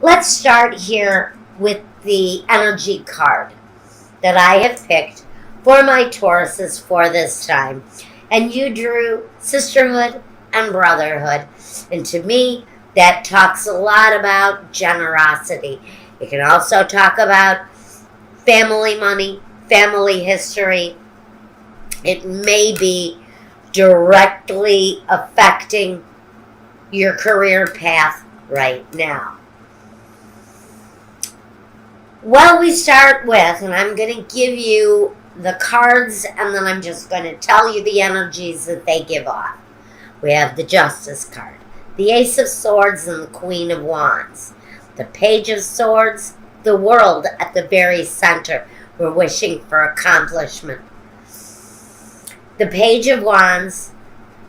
Let's start here with the energy card that I have picked for my Tauruses for this time. And you drew sisterhood and brotherhood. And to me, that talks a lot about generosity. It can also talk about family money, family history. It may be directly affecting your career path right now. Well, we start with, and I'm going to give you the cards, and then I'm just going to tell you the energies that they give off. We have the Justice card, the Ace of Swords, and the Queen of Wands. The Page of Swords, the World at the very center. We're wishing for accomplishment. The Page of Wands,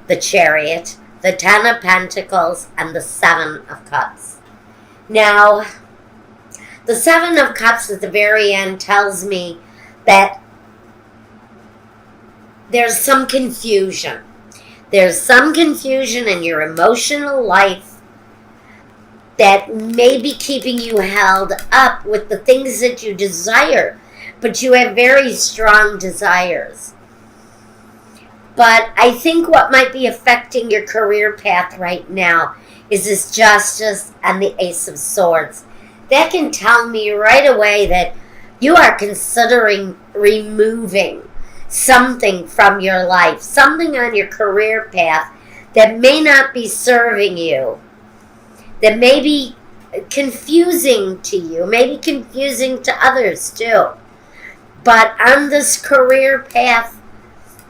the Chariot, the Ten of Pentacles, and the Seven of Cups. Now, the Seven of Cups at the very end tells me that there's some confusion. There's some confusion in your emotional life that may be keeping you held up with the things that you desire, but you have very strong desires. But I think what might be affecting your career path right now is this Justice and the Ace of Swords. That can tell me right away that you are considering removing something from your life, something on your career path that may not be serving you, that may be confusing to you, maybe confusing to others too. But on this career path,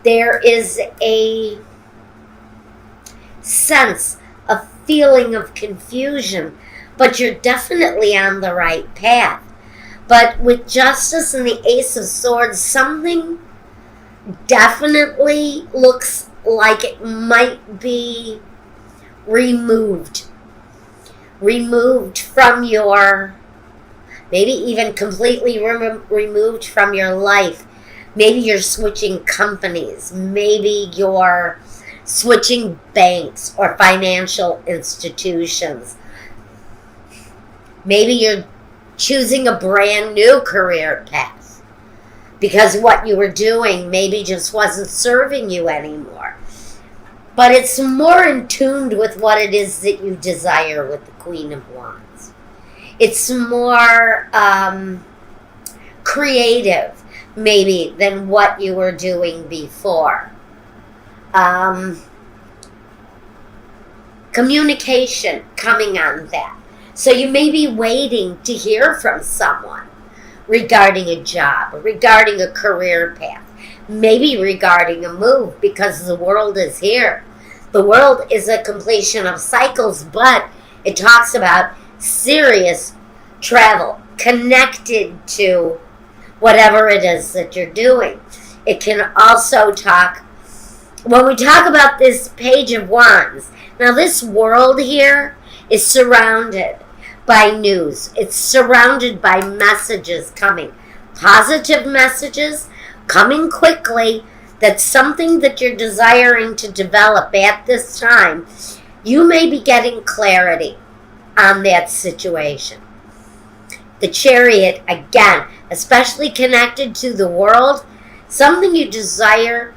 there is a sense, a feeling of confusion, but you're definitely on the right path. But with Justice and the Ace of Swords, something definitely looks like it might be removed. Removed from your, maybe even completely removed from your life. Maybe you're switching companies. Maybe you're switching banks or financial institutions. Maybe you're choosing a brand new career path because what you were doing maybe just wasn't serving you anymore. But it's more in tune with what it is that you desire with the Queen of Wands. It's more creative, maybe, than what you were doing before. Communication coming on that. So you may be waiting to hear from someone regarding a job, regarding a career path, maybe regarding a move, because the world is here. The world is a completion of cycles, but it talks about serious travel connected to whatever it is that you're doing. It can also talk, when we talk about this Page of Wands, now this world here is surrounded by news. It's surrounded by messages coming. Positive messages coming quickly. That's something that you're desiring to develop at this time. You may be getting clarity on that situation. The Chariot, again, especially connected to the world, something you desire,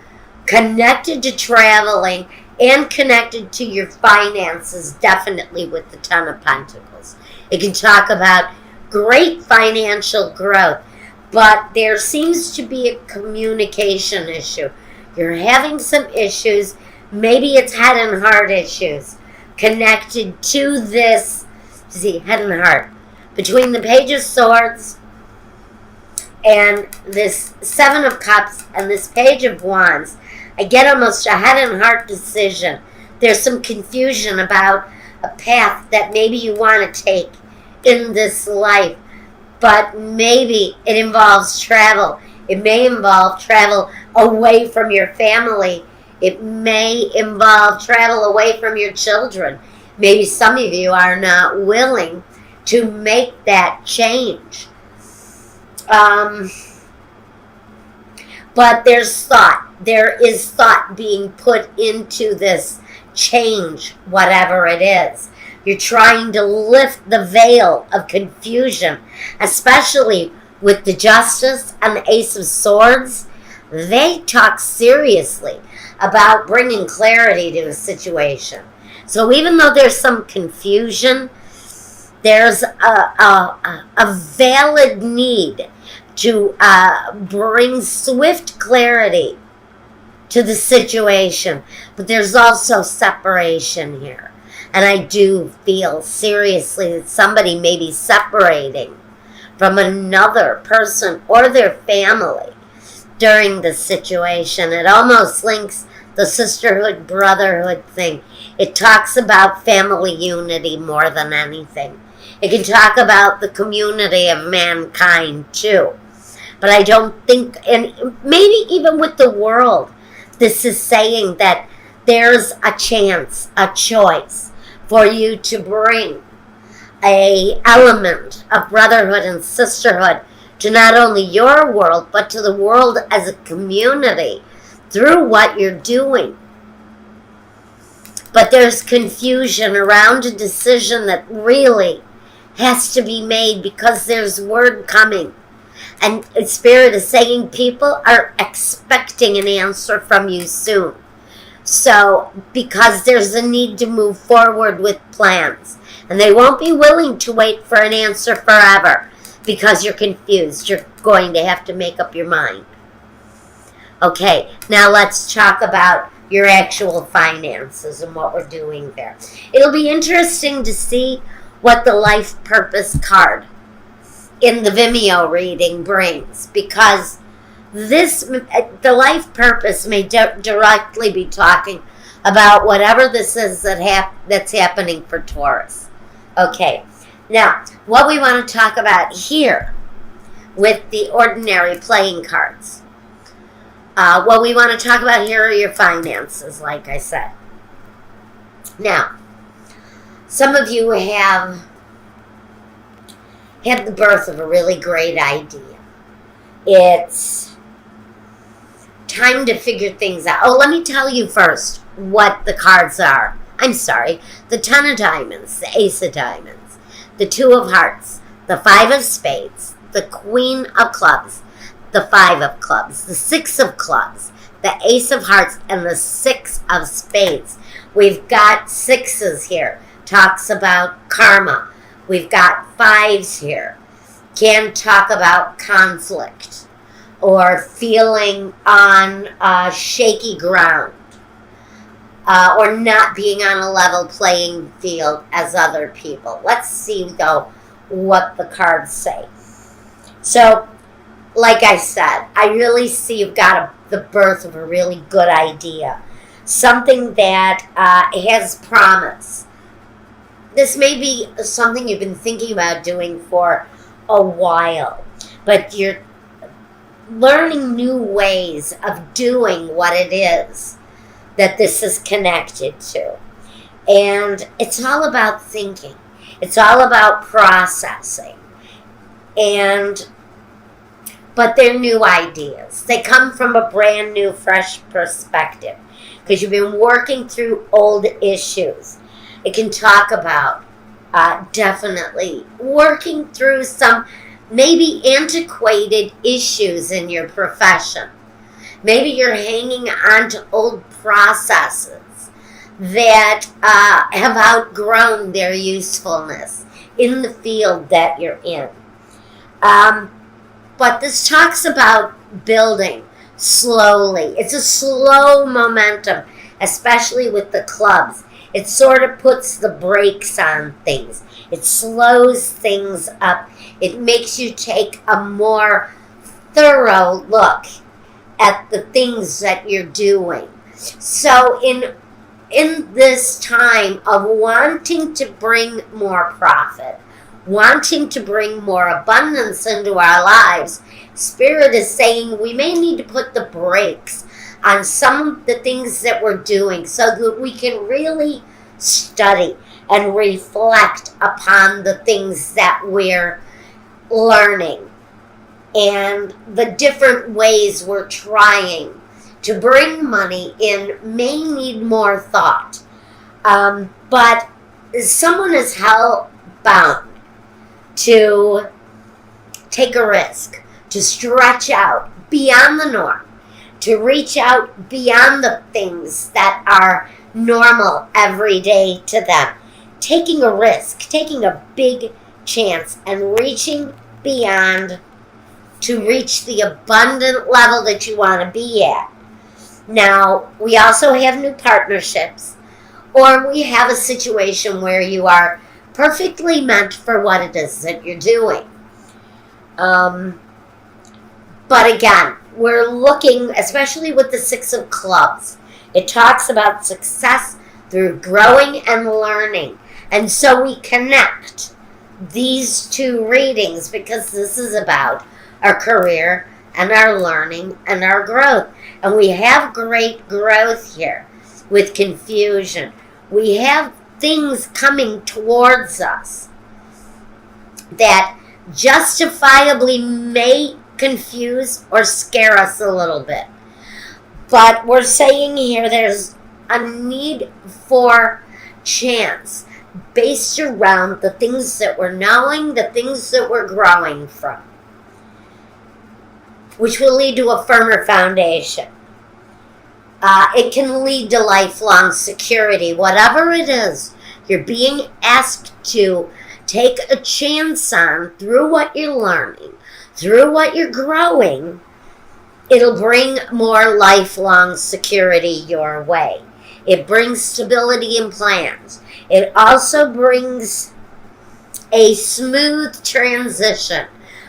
connected to traveling, and connected to your finances, definitely with the Ten of Pentacles. It can talk about great financial growth, but there seems to be a communication issue. You're having some issues. Maybe it's head and heart issues connected to this, head and heart. Between the Page of Swords and this Seven of Cups and this Page of Wands, I get almost a head and heart decision. There's some confusion about a path that maybe you want to take in this life, but maybe it involves travel. It may involve travel away from your family. It may involve travel away from your children. Maybe some of you are not willing to make that change. But there's thought. There is thought being put into this change, whatever it is. You're trying to lift the veil of confusion, especially with the Justice and the Ace of Swords. They talk seriously about bringing clarity to a situation. So even though there's some confusion, there's a valid need to bring swift clarity to the situation. But there's also separation here. And I do feel seriously that somebody may be separating from another person or their family during this situation. It almost links the sisterhood, brotherhood thing. It talks about family unity more than anything. It can talk about the community of mankind too. But I don't think, and maybe even with the world, this is saying that there's a chance, a choice for you to bring a element of brotherhood and sisterhood to not only your world, but to the world as a community through what you're doing. But there's confusion around a decision that really has to be made because there's word coming. And Spirit is saying people are expecting an answer from you soon. So, because there's a need to move forward with plans. And they won't be willing to wait for an answer forever because you're confused. You're going to have to make up your mind. Okay, now let's talk about your actual finances and what we're doing there. It'll be interesting to see what the life purpose card in the Vimeo reading brings, because the life purpose may directly be talking about whatever this is that's happening for Taurus. Okay, now what we want to talk about here with the ordinary playing cards. What we want to talk about here are your finances, like I said. Now, some of you have had the birth of a really great idea. It's time to figure things out. Oh, let me tell you first what the cards are. I'm sorry. The 10 of diamonds, the ace of diamonds, the 2 of hearts, the 5 of spades, the queen of clubs, the 5 of clubs, the 6 of clubs, the ace of hearts, and the 6 of spades. We've got 6s here. Talks about karma. We've got 5s here. Can talk about conflict or feeling on shaky ground or not being on a level playing field as other people. Let's see, though, what the cards say. So, like I said, I really see you've got the birth of a really good idea. Something that has promise. This may be something you've been thinking about doing for a while, but you're learning new ways of doing what it is that this is connected to. And it's all about thinking. It's all about processing. But they're new ideas. They come from a brand new, fresh perspective because you've been working through old issues. It can talk about definitely working through some maybe antiquated issues in your profession. Maybe you're hanging on to old processes that have outgrown their usefulness in the field that you're in. But this talks about building slowly. It's a slow momentum, especially with the clubs. It sort of puts the brakes on things. It slows things up. It makes you take a more thorough look at the things that you're doing. So in this time of wanting to bring more profit, wanting to bring more abundance into our lives, Spirit is saying we may need to put the brakes on some of the things that we're doing so that we can really study and reflect upon the things that we're learning and the different ways we're trying to bring money in may need more thought. But someone is hell bound to take a risk, to stretch out beyond the norm, to reach out beyond the things that are normal every day to them. Taking a risk, taking a big chance, and reaching beyond to reach the abundant level that you want to be at. Now, we also have new partnerships, or we have a situation where you are perfectly meant for what it is that you're doing. But again, we're looking, especially with the Six of Clubs, it talks about success through growing and learning. And so we connect these two readings because this is about our career and our learning and our growth. And we have great growth here with confusion. We have things coming towards us that justifiably may confuse or scare us a little bit. But we're saying here there's a need for chance based around the things that we're knowing, the things that we're growing from, which will lead to a firmer foundation. It can lead to lifelong security. Whatever it is you're being asked to take a chance on through what you're learning, through what you're growing, it'll bring more lifelong security your way. It brings stability in plans. It also brings a smooth transition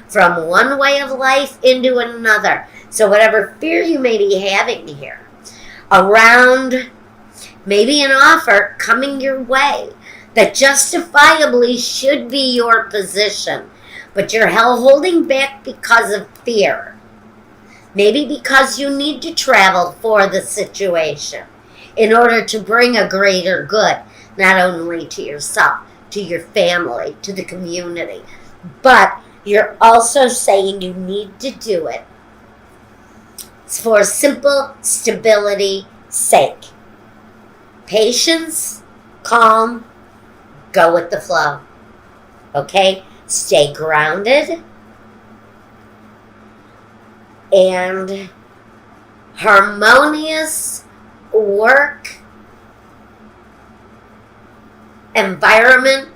from one way of life into another. So whatever fear you may be having here around maybe an offer coming your way that justifiably should be your position, but you're holding back because of fear. Maybe because you need to travel for the situation in order to bring a greater good, not only to yourself, to your family, to the community, but you're also saying you need to do it for simple stability sake. Patience, calm, go with the flow. Okay? Stay grounded and harmonious work environment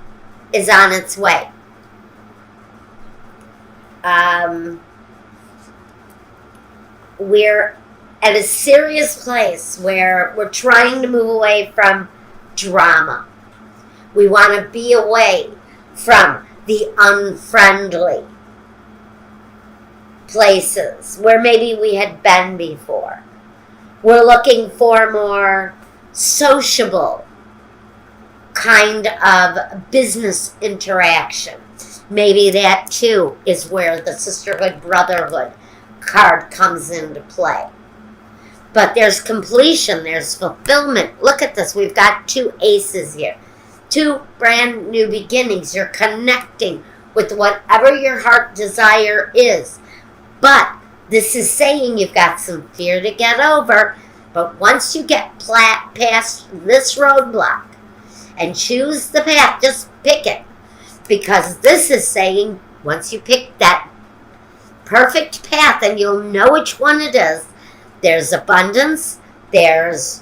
is on its way. We're at a serious place where we're trying to move away from drama. We want to be away from the unfriendly places where maybe we had been before. We're looking for more sociable kind of business interaction. Maybe that too is where the sisterhood, brotherhood card comes into play. But there's completion, there's fulfillment. Look at this, we've got two aces here. Two brand new beginnings. You're connecting with whatever your heart desire is. But this is saying you've got some fear to get over. But once you get past this roadblock and choose the path, just pick it. Because this is saying once you pick that perfect path and you'll know which one it is, there's abundance, there's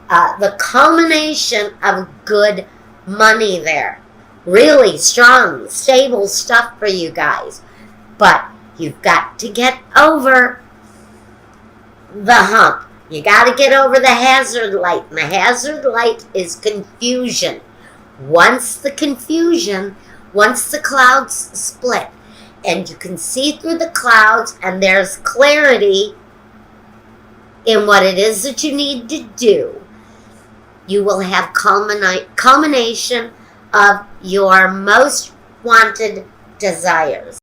the culmination of good money there. Really strong, stable stuff for you guys. But you've got to get over the hump. You got to get over the hazard light. And the hazard light is confusion. Once the clouds split and you can see through the clouds and there's clarity in what it is that you need to do, you will have culmination of your most wanted desires.